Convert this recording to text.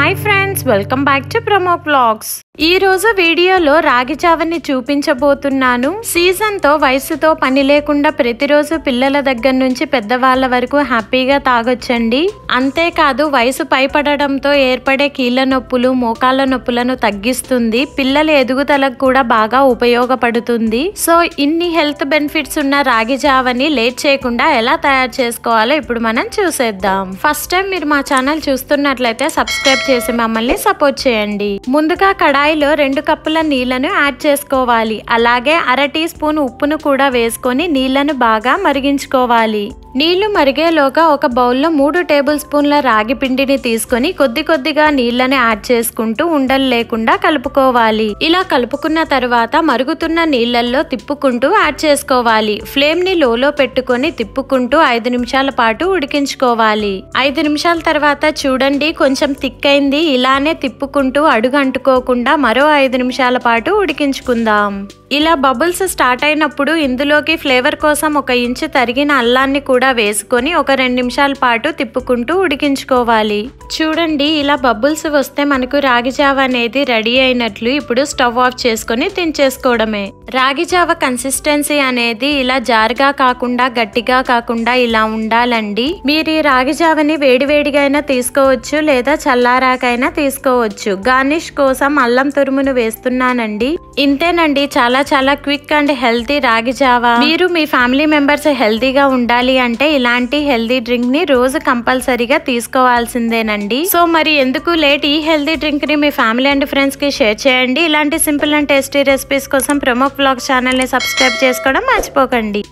Hi friends, welcome back to promo vlogs. ఈ రోజు వీడియోలో రాగి జావని చూపించబోతున్నాను. సీజన్ తో వయసుతో పని లేకుండా ప్రతిరోజు పిల్లల దగ్గర నుంచి పెద్దవాళ్ళ వరకు హ్యాపీగా తాగొచ్చండి. అంతేకాదు వయసు పైపడడంతో ఏర్పడే కీళ్ళ నొప్పులు, మోకాళ్ళ నొప్పులను తగ్గిస్తుంది. పిల్లల ఎదుగుదలకు కూడా బాగా ఉపయోగపడుతుంది. సో ఇన్ని హెల్త్ బెనిఫిట్స్ ఉన్న రాగి జావని లేట్ చేయకుండా ఎలా తయారు చేసుకోవాలో ఇప్పుడు మనం చూసేద్దాం. ఫస్ట్ టైం మీరు మా ఛానల్ చూస్తున్నట్లయితే సబ్స్క్రైబ్ చేసి మమ్మల్ని సపోర్ట్ చేయండి. ముందుగా కడాయిలో 2 కప్పుల నీళ్లను యాడ్ చేసుకోవాలి. అలాగే 1/2 టీ స్పూన్ ఉప్పును కూడా వేసుకొని నీళ్లను బాగా మరిగించుకోవాలి. నీళ్లు మరిగేలోగా ఒక బౌల్లో 3 టేబుల్ స్పూన్ల రాగి పిండిని తీసుకొని కొద్ది కొద్దిగా నీళ్లను యాడ్ చేసుకుంటూ ఉండలు లేకుండా కలుపుకోవాలి. ఇలా కలుపుకున్న తర్వాత మరుగుతున్న నీళ్లలో తిప్పుకుంటూ యాడ్ చేసుకోవాలి. ఫ్లేమ్ ని లోలో పెట్టుకొని తిప్పుకుంటూ 5 నిమిషాల పాటు ఉడికించుకోవాలి. 5 నిమిషాల తర్వాత చూడండి కొంచెం థిక్ అయింది. ఇలానే తిప్పుకుంటూ అడుగు అంటుకోకుండా మరో 5 నిమిషాల పాటు ఉడికించుకుందాం. ఇలా బబుల్స్ స్టార్ట్ అయినప్పుడు ఇందులోకి ఫ్లేవర్ కోసం 1 ఇంచు తరిగిన అల్లాన్ని కూడా వేసుకొని ఒక 2 నిమిషాల పాటు తిప్పుకుంటూ ఉడికించుకోవాలి. చూడండి ఇలా బబుల్స్ వస్తే మనకు రాగి జావ అనేది రెడీ అయినట్లు. ఇప్పుడు స్టవ్ ఆఫ్ చేసుకొని దించేసుకోవడమే. రాగి జావ కన్సిస్టెన్సీ అనేది ఇలా జారుగా కాకుండా గట్టిగా కాకుండా ఇలా ఉండాలండి. మీరు ఈ రాగి జావని వేడివేడిగా అయినా తీసుకోవచ్చు లేదా చల్లారాకైనా తీసుకోవచ్చు. గార్నిష్ కోసం అల్లం తురుమును వేస్తున్నానండి. ఇంతేనండి, చాలా క్విక్ అండ్ హెల్తీ రాగి జావా. మీరు మీ ఫ్యామిలీ మెంబర్స్ హెల్తీగా ఉండాలి అంటే ఇలాంటి హెల్తీ డ్రింక్ ని రోజు కంపల్సరీగా తీసుకోవాల్సిందేనండి. సో మరి ఎందుకు లేట్, ఈ హెల్తీ డ్రింక్ ని మీ ఫ్యామిలీ అండ్ ఫ్రెండ్స్ కి షేర్ చేయండి. ఇలాంటి సింపుల్ అండ్ టేస్టీ రెసిపీస్ కోసం ప్రమో వ్లాగ్స్ ఛానల్ ని సబ్స్క్రైబ్ చేసుకోవడం మర్చిపోకండి.